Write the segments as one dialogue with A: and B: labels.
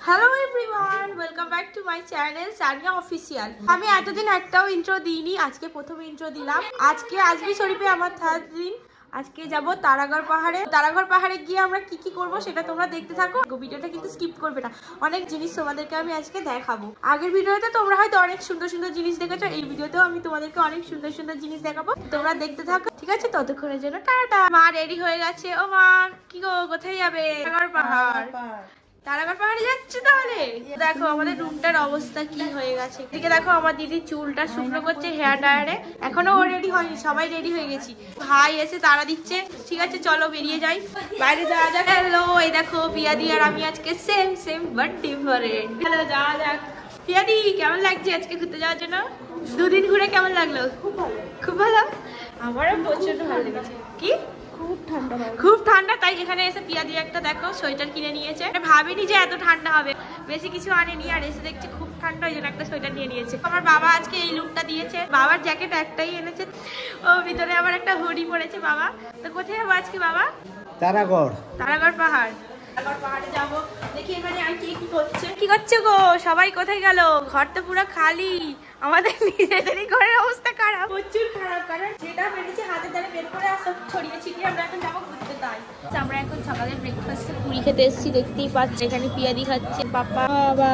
A: Hello everyone, welcome back to my channel Sania official. আমি এতদিন একটাও ইন্ট্রো দিইনি, আজকে প্রথম ইন্ট্রো দিলাম। আজকে আজমি শরীফে আমার থার্ড দিন। আজকে যাব তারাগড় পাহাড়ে। তারাগড় পাহাড়ে গিয়ে আমরা কি কি করব সেটা তোমরা দেখতে থাকো, ভিডিওটা কিন্তু স্কিপ করবে না। অনেক জিনিস তোমাদেরকে আমি আজকে দেখাবো। আগের ভিডিওতে তোমরা হয়তো অনেক সুন্দর সুন্দর জিনিস দেখেছো, এই ভিডিওতেও আমি তোমাদেরকে অনেক সুন্দর সুন্দর জিনিস দেখাবো, তোমরা দেখতে থাকো, ঠিক আছে? ততক্ষণের জন্য টাটা। মা রেডি হয়ে গেছে। ও মা, কি গো, কোথায় যাবে? তারাগড় পাহাড়। তারাগড় পাহাড়ে যাচ্ছে তাহলে? দেখো আমাদের রুমটার অবস্থা কি হয়ে গেছে। এদিকে দেখো আমার দিদি চুলটা শুকনো করছে হেয়ার ড্রায়ারে। এখনো ও রেডি হয়নি, সবাই রেডি হয়ে গেছি। ভাই এসে তারা দিচ্ছে। ঠিক আছে চলো বেরিয়ে যাই, বাইরে যাওয়া যাক। হ্যালো, এই দেখো পিয়াদি আর আমি আজকে same same but different. Hello, যাওয়া যাক। পিয়াদি কেমন লাগছে আজকে ঘুরতে যাওয়ার জন্য? দুদিন ঘুরে কেমন লাগলো? খুব ভালো, খুব ভালো। আমারও প্রচন্ড ভালো লেগেছে। কি খুব ঠান্ডা, তাই এখানে এসে পিয়াদি একটা দেখো সোয়েটার কিনে নিয়েছে। ভাবিনি যে এত ঠান্ডা হবে, বেশি কিছু আনেনি, আর এসে দেখছে খুব ঠান্ডা, ওই জন্য একটা সোয়েটার নিয়ে নিয়েছে। আমার বাবা আজকে এই লুকটা দিয়েছে, বাবার জ্যাকেট একটাই এনেছে, ও ভিতরে আবার একটা হুডি পরেছে বাবা। তো কোথায় যাবো আজকে বাবা?
B: তারাগড়।
A: তারাগড় পাহাড়। তারাগড় পাহাড়ে যাবো। দেখি এখানে আর কি কি করছে। কি করছে গো সবাই? কোথায় গেল? ঘর তো পুরো খালি। আমাদের নিজেদেরই ঘরের অবস্থা খারাপ, প্রচুর খারাপ। কারণ যেটা বেরিয়েছে হাতের দ্বারা বের করে আর সব ছড়িয়ে ছিটিয়ে আমরা এখন যাবো ঘুরতে। তাই আমরা এখন সকালে ব্রেকফাস্টে পুরি খেতে এসেছি, দেখতেই পাচ্ছি। এখানে পিয়াদি খাচ্ছে, পাপা বাবা।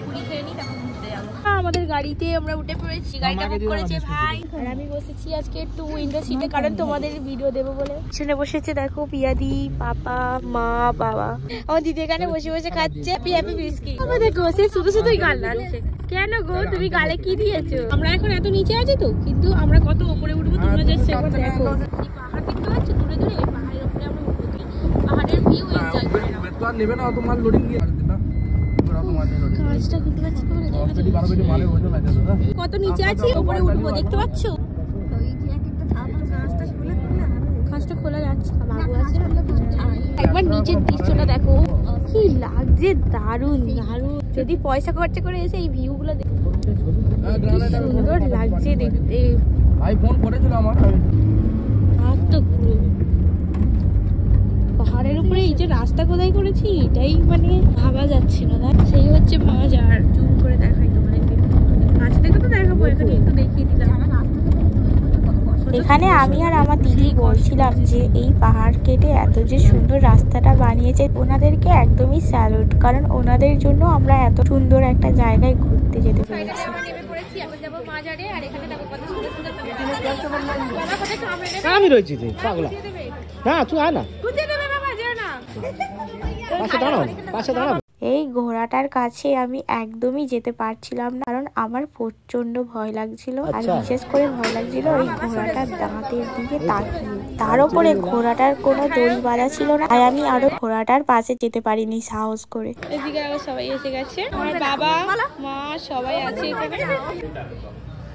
A: পুরি খেয়ে নিই, তারপর ঘুরতে যাবো। আমাদের গাড়িতে আমরা উঠে পড়েছি, গাড়িটা বুক করেছে ভাই। আর আমি বসেছি আজকে একটু উইন্ডো সিটে, কারণ তোমাদের ভিডিও দেবো বলে। পিছনে বসেছে দেখো পিয়াদি, পাপা, মা, বাবা। আমার দিদি এখানে বসে বসে খাচ্ছে হ্যাপি বিস্কিট। আমার দেখো সে শুধু শুধুই গাল লাগছে। কেন গো, তুমি গালে কি দিয়েছো? আমরা এখন এত নিচে আছি তো, কিন্তু আমরা কত উপরে উঠবো তোমরা যাচ্ছে একবার দেখো। এই পাহাড় দেখতে পাচ্ছ দূরে দূরে, এই পাহাড়ের উপরে আমরা উঠবো, পাহাড়ের ভিউ এনজয় করবো।
B: তো আর নেবে না তোমার লোডিং দিয়ে না,
A: কাজটা খুলতে পারছি না, কত নিচে আছি, উপরে উঠবো, দেখতে পাচ্ছ? কাজটা খোলা যাচ্ছে না, বাবু আছে। একবার নিচের দৃশ্যটা দেখো, কি লাগছে, দারুণ দারুণ। যদি পয়সা খরচা করে এসে এই ভিউ গুলো দেখো, সুন্দর লাগছে দেখতে।
B: আইফোন করেছিল আমার
A: পাহাড়ের উপরে এই যে রাস্তা কোথায় করেছি এটাই মানে ভাবা যাচ্ছে না। সেই হচ্ছে মজার। জুম করে দেখাই তোমাদেরকে, কাছ থেকে তো দেখাবো, এখানে একটু দেখিয়ে দিলাম। এখানে আমি আর আমার দিদি বলছিলাম যে এই পাহাড় কেটে এত যে সুন্দর রাস্তাটা বানিয়েছে, ওনাদেরকে একদমই স্যালুট, কারণ ওনাদের জন্য আমরা এত সুন্দর একটা জায়গায় ঘুরতে যেতে পেরেছি।
B: আমি রয়েছি পাগলা। না তুই আয় না, পাশে দাঁড়াও।
A: এই ঘোড়াটার কাছে আমি একদমই যেতে পারছিলাম না, কারণ আমার প্রচন্ড ভয় লাগছিল। আর বিশেষ করে ভয় লাগছিল ওই ঘোড়াটার দাঁতের দিকে তাকিয়ে। তার উপরে ঘোড়াটার কোনো দড়ি বাঁধা ছিল না, তাই আমি আরো ঘোড়াটার পাশে যেতে পারিনি সাহস করে। এদিকে আবার সবাই এসে গেছে, আমার বাবা মা সবাই আছে এখানে।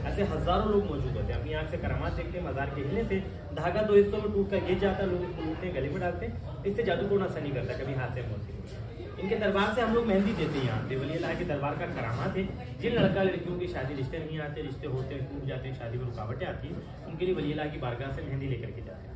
C: ऐसे हजारों लोग मौजूद होते हैं। अपनी आंख से करामात देखते हैं, मजार के हिलने से धागा दो हिस्सों में टूट कर गिर जाता है, लोग इसको लूटते गले में डालते हैं। इससे जादू टोना असर नहीं करता, कभी हाथ से होती। इनके दरबार से हम लोग मेहंदी देते हैं। यहाँ पे वली अल्लाह के दरबार का करामात है। जिन लड़का लड़कियों की शादी रिश्ते नहीं आते, रिश्ते होते हैं टूट जाते हैं, शादी में रुकावटें आती हैं, उनके लिए वली अल्लाह की बारगाह से मेहंदी लेकर के जाते हैं।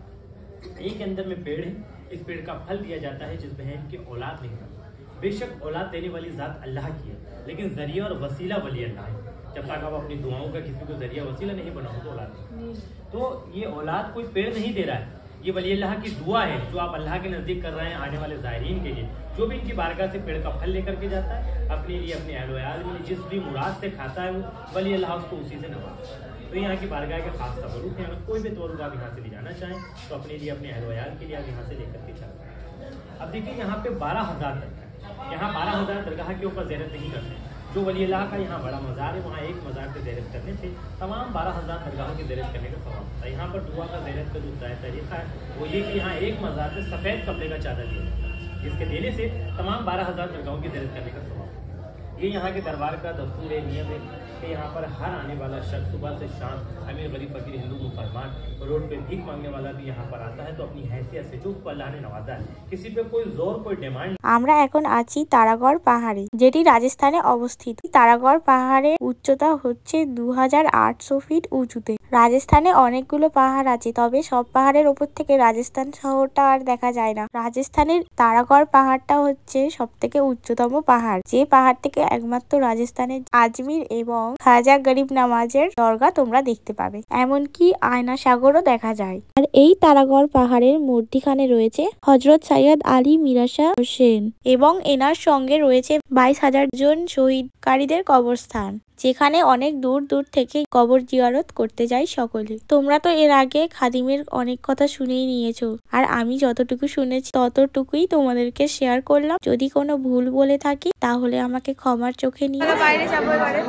C: एक के अंदर में पेड़ है, इस पेड़ का फल दिया जाता है जिस बहन की औलाद नहीं होती। बेशक औलाद देने वाली जात अल्लाह की है, लेकिन जरिया और वसीला वली अल्लाह है। जब तक आप अपनी दुआओं का किसी को जरिया वसीला नहीं बनाओ तो औलाद नहीं। तो ये औलाद कोई पेड़ नहीं दे रहा है, ये वली अल्लाह की दुआ है जो आप अल्लाह के नजदीक कर रहे हैं आने वाले ज़ायरीन के लिए। जो भी इनकी बारगाह से पेड़ का फल लेकर के जाता है अपने लिए, अपने अहल वयाल के लिए, जिस भी मुराद से खाता है वो वली अल्लाह उसको उसी से नवाजता है। तो यहाँ की बारगाह के खास तबरुक है। अगर कोई भी तवरुक आप यहाँ से ले जाना चाहें तो अपने लिए, अपने अहल वयाल के लिए आप यहाँ से लेकर के जा सकते हैं। अब देखिए यहाँ पे 12,000 दरगाह, यहाँ 12,000 दरगाह के ऊपर ज़ियारत नहीं करते हैं। जो वली अल्लाह का यहाँ बड़ा मज़ार है, वहाँ एक मज़ार से ज़ियारत करने से तमाम 12,000 दरगाहों की ज़ियारत करने का सवाब होता है। यहाँ पर दुआ का ज़ियारत का जो तरीका है वो ये कि यहाँ एक मज़ार से सफ़ेद कपड़े का चादर दिया जाता है, जिसके देने से तमाम 12,000 दरगाहों की ज़ियारत करने का सवाब होता है। ये यहाँ के दरबार का दस्तूर है, नियम है कि यहाँ पर हर आने वाला शख्स सुबह से शाम, अमीर गरीब फकीर हिंदू मुसलमान, रोड पे भीख मांगने वाला भी यहाँ पर आता है। तो अपनी हैसियत से जो उसको अल्लाह ने नवाजा है, किसी पे कोई जोर कोई डिमांड।
A: আমরা এখন আছি তারাগড় পাহাড়ে, যেটি রাজস্থানে অবস্থিত। তারাগড় পাহাড়ের উচ্চতা হচ্ছে 2800 ফিট উঁচুতে। রাজস্থানে অনেকগুলো পাহাড় আছে, তবে সব পাহাড়ের উপর থেকে রাজস্থান শহরটা আর দেখা যায় না। রাজস্থানের তারাগড় পাহাড়টা হচ্ছে সব থেকে উচ্চতম পাহাড়, যে পাহাড় থেকে একমাত্র রাজস্থানের আজমির এবং খাজা গরিব নামাজের দরগা তোমরা দেখতে পাবে, এমনকি আয়না সাগরও দেখা যায়। আর এই তারাগড় পাহাড়ের মধ্যিখানে রয়েছে হজরত সৈয়দ আলী মিরা শাহ হোসেন এবং এনার সঙ্গে রয়েছে 22,000 জন শহীদকারীদের কবরস্থান, যেখানে অনেক দূর দূর থেকে কবর জিয়ারত করতে যায় সকলে। তোমরা তো এর আগে খাদিমের অনেক কথা শুনেই নিয়েছো, আর আমি যতটুকু শুনেছি ততটুকুই তোমাদেরকে শেয়ার করলাম। যদি কোনো ভুল বলে থাকি তাহলে আমাকে ক্ষমার চোখে নিয়ে। বাইরে যাবো এবারে,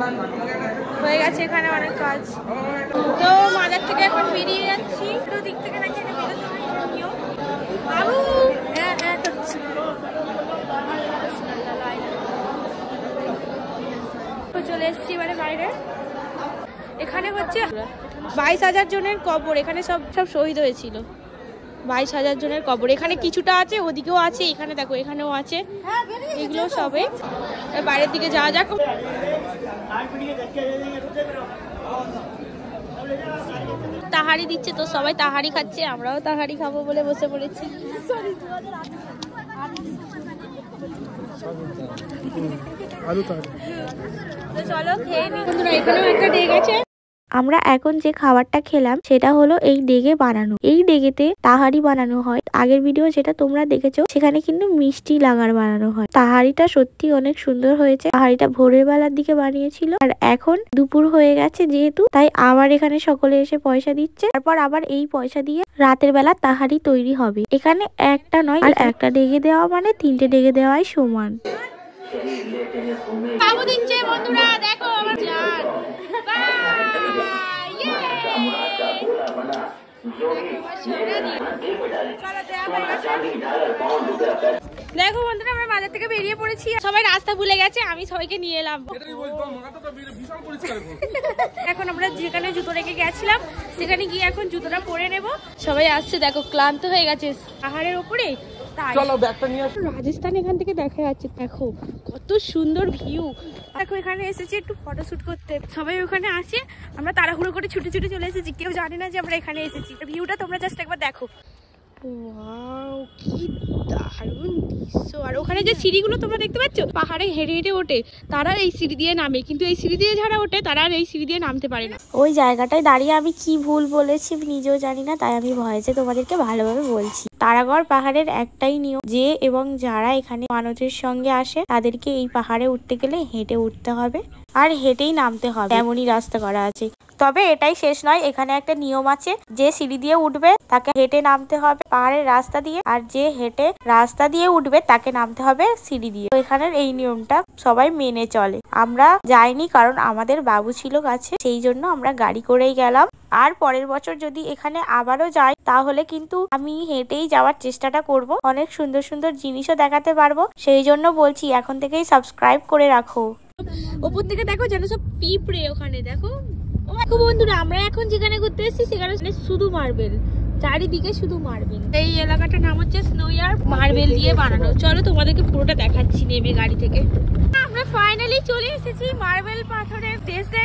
A: হয়ে গেছে এখানে অনেক কাজ। তো মাজার থেকে এখন বেরিয়ে যাচ্ছি, দিক থেকে নাকি বাবু চলে এসছি এবারে বাইরে। এখানে হচ্ছে 22,000 জনের কবর, এখানে সব শহীদ হয়েছিল। 22,000 জনের কবর এখানে কিছুটা আছে, ওদিকেও আছে, এখানে দেখো এখানেও আছে, এগুলো সবে। বাইরের দিকে যাওয়া যাক। তাহারি দিচ্ছে তো সবাই তাহারি খাচ্ছে, আমরাও তাহারি খাবো বলে বসে পড়েছি। তো চলো খেয়ে নিই বন্ধুরা, এখানেও একটা ডেগ আছে। আমরা এখন যে খাবারটা খেলাম সেটা হলো এই ডেগে বানানো। এই ডেগেতে তাহারি বানানো হয়। আগের ভিডিও যেটা তোমরা দেখেছো সেখানে কিন্তু মিষ্টি লাগার বানানো হয়। তাহারিটা সত্যি অনেক সুন্দর হয়েছে। তাহারিটা ভোরের বেলার দিকে বানিয়েছিল, আর এখন দুপুর হয়ে গেছে যেহেতু, তাই আবার এখানে সকলে এসে পয়সা দিচ্ছে। তারপর আবার এই পয়সা দিয়ে রাতের বেলা তাহারি তৈরি হবে। এখানে একটা নয়, আর একটা ডেগে দেওয়া মানে 3টে ডেগে দেওয়াই সমান। বাবু দিচ্ছে বন্ধুরা, দেখো আমার জান। দেখো বন্ধুরা, আমরা বাজার থেকে বেরিয়ে পড়েছি, সবাই রাস্তা ভুলে গেছে, আমি সবাইকে নিয়ে এলাম। এখন আমরা যেখানে জুতো রেখে গেছিলাম সেখানে গিয়ে এখন জুতোটা পরে নেব। সবাই আসছে, দেখো ক্লান্ত হয়ে গেছে পাহাড়ের উপরে। রাজস্থান এখান থেকে দেখা যাচ্ছে, দেখো কত সুন্দর ভিউ। দেখো এখানে এসেছি একটু ফটোশুট করতে, সবাই ওখানে আসে, আমরা তাড়াহুড়ো করে ছুটে ছুটে চলে এসেছি, কেউ জানে না যে আমরা এখানে এসেছি। ভিউটা তোমরা জাস্ট একবার দেখো, ওয়াও কি দারুণ দৃশ্য। আর ওখানে যে সিঁড়িগুলো তোমরা দেখতে পাচ্ছ, পাহাড়ে হেঁটে হেঁটে ওঠে, তারা এই সিঁড়ি দিয়ে নামে, কিন্তু এই সিঁড়ি দিয়ে যারা ওঠে তারা আর এই সিঁড়ি দিয়ে নামতে পারে না। ওই জায়গাটায় দাঁড়িয়ে আমি কি ভুল বলেছি নিজেও জানি না, তাই আমি ভয়েসে তোমাদেরকে ভালোভাবে বলছি। তারাগড় পাহাড়ের একটাই নিয়ম, যে এবং যারা এখানে মানতের সঙ্গে আসে তাদেরকে এই পাহাড়ে উঠতে গেলে হেঁটে উঠতে হবে, আর হেঁটেই নামতে হবে, এমনই রাস্তা করা আছে। তবে এটাই শেষ নয়, এখানে একটা নিয়ম আছে, যে সিঁড়ি দিয়ে উঠবে তাকে হেঁটে নামতে হবে পাহাড়ের রাস্তা দিয়ে, আর যে হেঁটে রাস্তা দিয়ে উঠবে তাকে নামতে হবে সিঁড়ি দিয়ে। তো এখানের এই নিয়মটা সবাই মেনে চলে। আমরা যাইনি কারণ আমাদের বাবু ছিল কাছে, সেই জন্য আমরা গাড়ি করেই গেলাম। আর পরের বছর যদি এখানে আবারও যাই তাহলে কিন্তু আমি হেঁটেই যাওয়ার চেষ্টাটা করব, অনেক সুন্দর সুন্দর জিনিসও দেখাতে পারবো। সেই জন্য বলছি এখন থেকেই সাবস্ক্রাইব করে রাখো। ওপর থেকে দেখো যেন সব পিঁপড়ে, ওখানে দেখো। দেখো বন্ধুরা, আমরা এখন যেখানে ঘুরতে এসেছি সেখানে শুধু মার্বেল, চারিদিকে শুধু মার্বেল। এই এলাকাটার নাম হচ্ছে স্নোইয়ার, মার্বেল দিয়ে বানানো। চলো তোমাদেরকে পুরোটা দেখাচ্ছি নেমে গাড়ি থেকে। আমরা ফাইনালি চলে এসেছি মার্বেল পাথরের দেশে।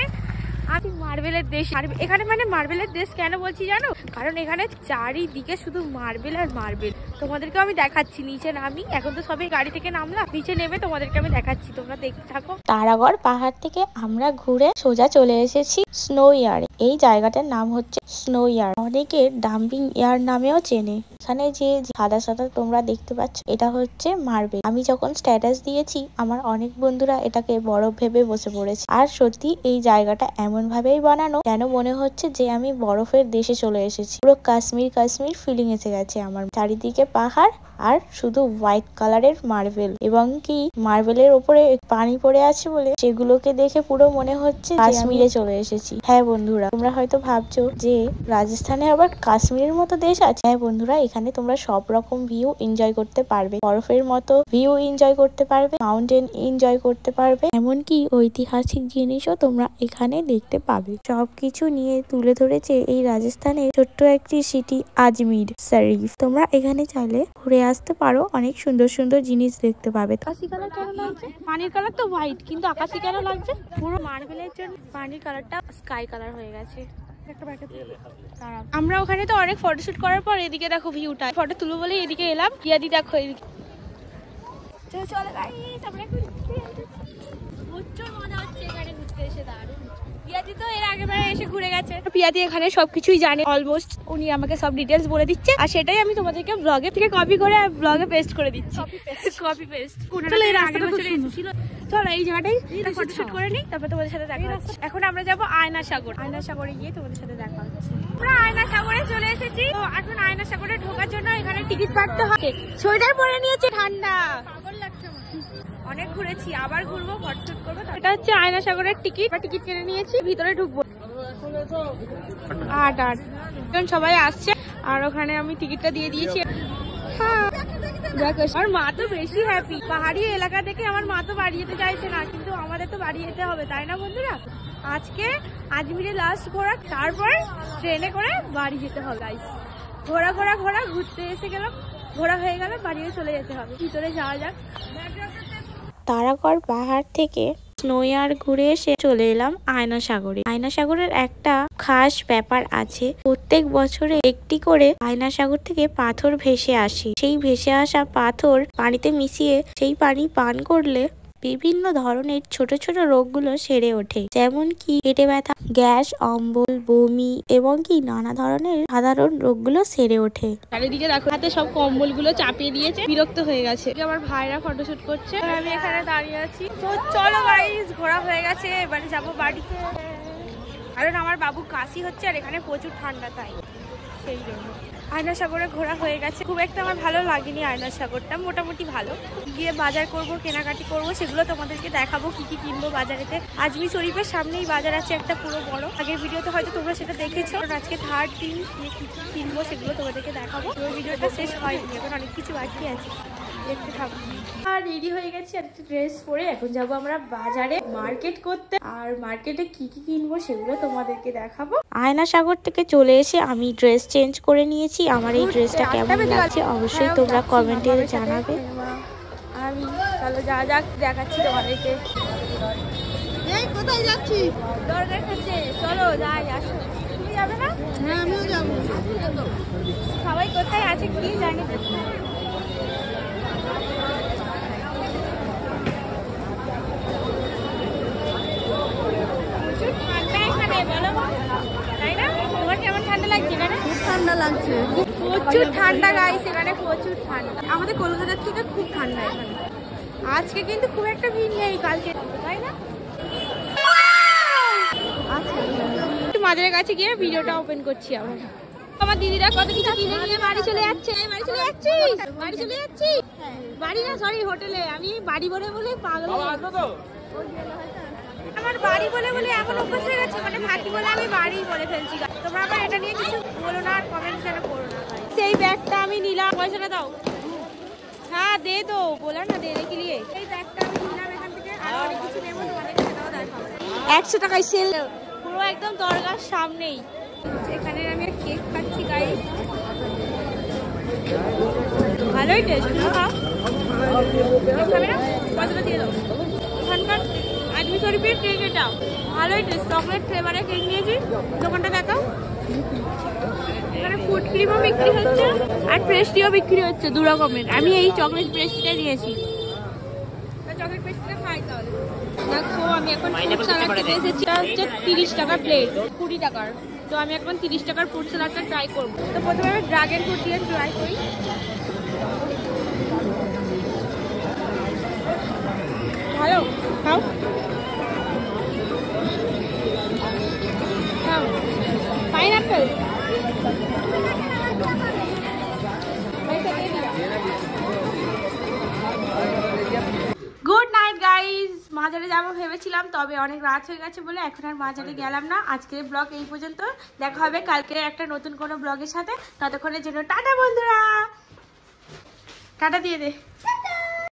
A: আমি মার্বেলের দেশ, এখানে মানে মার্বেলের দেশ কেন বলছি জানো? কারণ এখানে চারিদিকে শুধু মার্বেল আর মার্বেল। তোমাদেরকে আমি দেখাচ্ছি, নিচে নামি, এখন তো সবাই গাড়ি থেকে নামলাম, নিচে নেমে তোমাদেরকে আমি দেখাচ্ছি, তোমরা দেখতে থাকো। তারাগড় পাহাড় থেকে আমরা ঘুরে সোজা চলে এসেছি স্নোইয়ারে। এই জায়গাটার নাম হচ্ছে স্নোইয়ার, অনেকে ডাম্পিং ইয়ার নামেও চেনে। এখানে যে সাদা সাদা তোমরা দেখতে পাচ্ছ এটা হচ্ছে মার্বেল। আমি যখন স্ট্যাটাস দিয়েছি আমার অনেক বন্ধুরা এটাকে বরফ ভেবে বসে পড়েছে। আর সত্যি এই জায়গাটা এমন
D: এমন ভাবেই বানানো যেন মনে হচ্ছে যে আমি বরফের দেশে চলে এসেছি। পুরো কাশ্মীর কাশ্মীর ফিলিং এসে গেছে আমার। চারিদিকে পাহাড় আর শুধু হোয়াইট কালারের মার্বেল, এবং কি মার্বেলের উপরে পানি পড়ে আছে বলে সেগুলোকে দেখে পুরো মনে হচ্ছে কাশ্মীরে চলে এসেছি। হ্যাঁ বন্ধুরা, তোমরা হয়তো ভাবছো যে রাজস্থানে আবার কাশ্মীরের মতো দেশ আছে। হ্যাঁ বন্ধুরা, এখানে তোমরা সব রকম ভিউ এনজয় করতে পারবে, বরফের মতো ভিউ এনজয় করতে পারবে, মাউন্টেন এনজয় করতে পারবে, এমনকি ঐতিহাসিক জিনিসও তোমরা এখানে দেখতে পাবে। সবকিছু নিয়ে তুলে ধরেছে এই রাজস্থানের ছোট্ট একটি সিটি আজমির শরীফ। তোমরা এখানে চাইলে ঘুরে আসতে পারো, অনেক সুন্দর সুন্দর জিনিস দেখতে পাবে।
A: আকাশি কালার কেন লাগছে? পানির কালার তো হোয়াইট, কিন্তু আকাশি কেন লাগছে? পুরো মার্বেলের জন্য পানির কালারটা স্কাই কালার হয়ে গেছে। আমরা ওখানে তো অনেক ফটোশুট করার পর এদিকে দেখো ভিউটা, ফটো তুলবো বলে এদিকে এলাম। ইয়াদি দেখো এদিকে, চলো গাইস, আমরা প্রচুর মজা হচ্ছে এখানে ঘুরতে এসে। দারুণ। পিয়াদি তো এর আগেবার এসে ঘুরে গেছে। পিয়াদি এখানে সবকিছুই জানে অলমোস্ট, উনি আমাকে সব ডিটেলস বলে দিচ্ছে, আর সেটাই আমি তোমাদেরকে ব্লগে থেকে কপি করে ব্লগে পেস্ট করে দিচ্ছি। Copy paste. চলো এর আগের বছর এসেছিল। চলো এই জায়গাটাই ফটোশুট করে নিই, তারপর তোমাদের সাথে দেখা হচ্ছে। এখন আমরা যাবো আয়না সাগর। আয়না সাগরে গিয়ে তোমাদের সাথে দেখা হচ্ছে। আমরা আয়না সাগরে চলে এসেছি। তো এখন আয়না সাগরে ঢোকার জন্য এখানে টিকিট কাটতে হবে। সোয়েটার পরে নিয়েছে, ঠান্ডা পাগল লাগছে। অনেক ঘুরেছি, আবার ঘুরবো, ফটোশুট করবো। এটা হচ্ছে আয়না সাগরের টিকিট। টিকিট কিনে নিয়েছি, ভিতরে ঢুকবো। এখন সবাই আসছে, আর ওখানে আমি টিকিটটা দিয়ে দিয়েছি। দেখো আমার মা তো বেশি হ্যাপি। পাহাড়ি এলাকা থেকে আমার মা তো বাড়ি যেতে চাইছে না, কিন্তু আমাদের তো বাড়ি যেতে হবে, তাই না বন্ধুরা? আজকে আজমিরে লাস্ট ঘোরা, তারপর ট্রেনে করে বাড়ি যেতে হবে। ঘোরা ঘোরা ঘোরা ঘুরতে এসে গেলাম, ঘোরা হয়ে গেল, বাড়িতে চলে যেতে হবে। ভিতরে যাওয়া যাক।
D: তারাগড় পাহাড় থেকে স্নোয়ার ঘুরে এসে চলে এলাম আয়না সাগরে। আয়না সাগরের একটা খাস ব্যাপার আছে, প্রত্যেক বছরে একটি করে আয়না সাগর থেকে পাথর ভেসে আসে। সেই ভেসে আসা পাথর পানিতে মিশিয়ে সেই পানি পান করলে বিভিন্ন ধরনের ছোট ছোট রোগগুলো সেরে ওঠে, যেমন কি পেটে ব্যথা, গ্যাস, অম্বল, বমি এবং কি নানা ধরনের সাধারণ রোগগুলো সেরে ওঠে।
A: চারিদিকে দেখো, হাতে সব কম্বল গুলো চাপিয়ে দিয়েছে, বিরক্ত হয়ে গেছে। আমার ভাইরা ফটোশুট করছে, আমি এখানে দাঁড়িয়ে আছি। তো চলো গাইস, ঘোরা হয়ে গেছে, এবারে যাবো বাড়িতে। কারণ আমার বাবু কাশি হচ্ছে, আর এখানে প্রচুর ঠান্ডা, তাই সেই জন্য। আয়না সাগরে ঘোরা হয়ে গেছে। খুব একটা আমার ভালো লাগেনি আয়না সাগরটা, মোটামুটি ভালো। গিয়ে বাজার করব, কেনাকাটি করব, সেগুলো তোমাদেরকে দেখাবো কি কি কিনবো বাজারেতে। আজমি শরীফের সামনেই বাজার আছে একটা পুরো বড়। আগের ভিডিওতে হয়তো তোমরা সেটা দেখেছো। আজকে থার্ড দিন কি কি কিনবো সেগুলো তোমাদেরকে দেখাবো। ওই ভিডিওটা শেষ হয়নি, এখন অনেক কিছু বাকি আছে, দেখতে থাকবো। আর রেডি হয়ে গেছি, আর একটা ড্রেস পরে এখন যাবো আমরা বাজারে মার্কেট করতে। আর মার্কেটে কি কি কিনবো সেগুলো তোমাদেরকে দেখাবো।
D: আয়না সাগর থেকে চলে এসে আমি ড্রেস চেঞ্জ করে নিয়েছি। আমার এই ড্রেসটা কেমন লাগছে অবশ্যই তোমরা কমেন্টে জানাবে।
A: আমি চলো যা যাক, দেখাচ্ছি তোমাদেরকে। কোথায় যাচ্ছি? দরকার আছে, চলো যাই। আসো, তুমি যাবে না? হ্যাঁ আমিও যাবো। সবাই কোথায় আছে কি জানি। প্রচুর ঠান্ডা গাইস, এখানে প্রচুর ঠান্ডা। আমাদের কলকাতার থেকে খুব ঠান্ডা এখানে। আজকে কিন্তু খুব একটা ভিড় নেই, কালকে, তাই না? মাদের কাছে গিয়ে ভিডিওটা ওপেন করছি আমরা। আমার দিদিরা কত কিছু কিনে নিয়ে বাড়ি চলে যাচ্ছে। বাড়ি চলে যাচ্ছি, বাড়ি চলে যাচ্ছি। বাড়ি না, সরি, হোটেলে। আমি বাড়ি বলে বলে পাগল। আমার বাড়ি বলে বলে এমন অভ্যাস হয়ে গেছে, মানে থাকি বলে আমি বাড়ি বলে ফেলছি। তোমরা আবার এটা নিয়ে কিছু বলো না, আর কমেন্ট যেন করো না। সেই ব্যাগটা আমি নিলাম, পয়সাটা দাও। হ্যাঁ দে তো, বলা না দে রেখে নিয়ে। এই ব্যাগটা আমি নিলাম এখান থেকে, আর অনেক কিছু নেবো, তোমাদেরকে সেটাও দেখাবো। 100 টাকায় সেল, পুরো একদম দরগার সামনেই। এখানে আমি কেক খাচ্ছি গাইস, ভালোই টেস্ট। তুমি খাও, খাবে না? পয়সাটা দিয়ে দাও। ওখানকার আজমি শরীফের কেক, এটা ভালোই টেস্ট। চকলেট ফ্লেভারের কেক নিয়েছি। দোকানটা দেখাও। এখানে ফুড ক্রিমও বিক্রি হচ্ছে, আর পেস্ট্রিও বিক্রি হচ্ছে, দু রকমের। আমি এই চকলেট পেস্ট্রিটা নিয়েছি। চকলেট পেস্ট্রিটা খাই তাহলে। দেখো আমি এখন ফ্রুট সালাড খেতে এসেছি। এটা হচ্ছে 30 টাকা প্লেট, 20 টাকার। তো আমি এখন 30 টাকার ফ্রুট সালাডটা ট্রাই করবো। তো প্রথমে আমি ড্রাগন ফ্রুট দিয়ে ট্রাই করি। ভালো, খাও। মাজারে যাবো ভেবেছিলাম, তবে অনেক রাত হয়ে গেছে বলে এখন আর মাজারে গেলাম না। আজকের ব্লগ এই পর্যন্ত, দেখা হবে কালকে একটা নতুন কোনো ব্লগের সাথে। ততক্ষণের জন্য টাটা বন্ধুরা, টাটা দিয়ে দে।